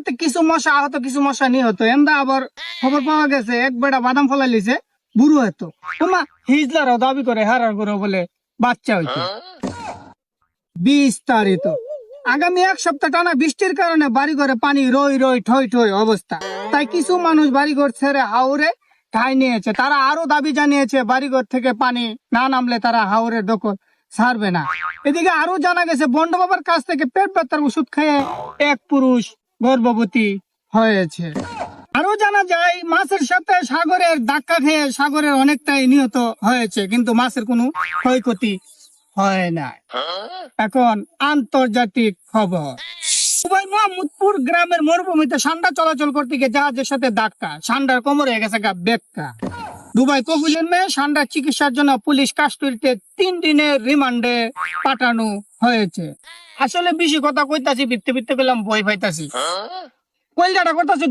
এতে কিছু মশা আহত, কিছু মশা নিহত। এন্দা আবার খবর পাওয়া গেছে এক বেটা বাদাম ফলাই লিছে, বুড়ো হতো। তোমা হিজলারও দাবি করে হারার করে বলে বাচ্চা হইতো। বিস্তারিত। আগামী এক সপ্তাহ টানা বৃষ্টির কারণে বাড়িঘরে পানি রই রই ঠই ঠই অবস্থা। তাই কিছু মানুষ বাড়িঘর ছেড়ে হাওরে ঠাঁই নিয়েছে। তারা আরো দাবি জানিয়েছে বাড়িঘর থেকে পানি না নামলে তারা হাওরের দখল ছাড়বে না। এদিকে আরো জানা গেছে বন্ড বাবার কাছ থেকে পেট ব্যথার ওষুধ খেয়ে এক পুরুষ গর্ভবতী হয়েছে। আরো জানা যায় মাছের সাথে সাগরের ধাক্কা খেয়ে সাগরের অনেকটাই নিহত হয়েছে, কিন্তু মাছের কোনো ক্ষয়ক্ষতি হয় না। এখন আন্তর্জাতিক খবর। দুবাই মোহাম্মদপুর গ্রামের মরুভূমিতে সান্ডা চলাচল করতে গিয়ে জাহাজের সাথে ধাক্কা, সান্ডার কোমরে গেছে বেক্কা। দুবাই কফিলের মেয়ে সান্ডার চিকিৎসার জন্য পুলিশ কাস্টডিতে 3 দিনের রিমান্ডে পাঠানো হয়েছে। আসলে বেশি কথা কইতাছি, ভিত্তি করলাম বই পাইতাছি, কইলাটা করতেছি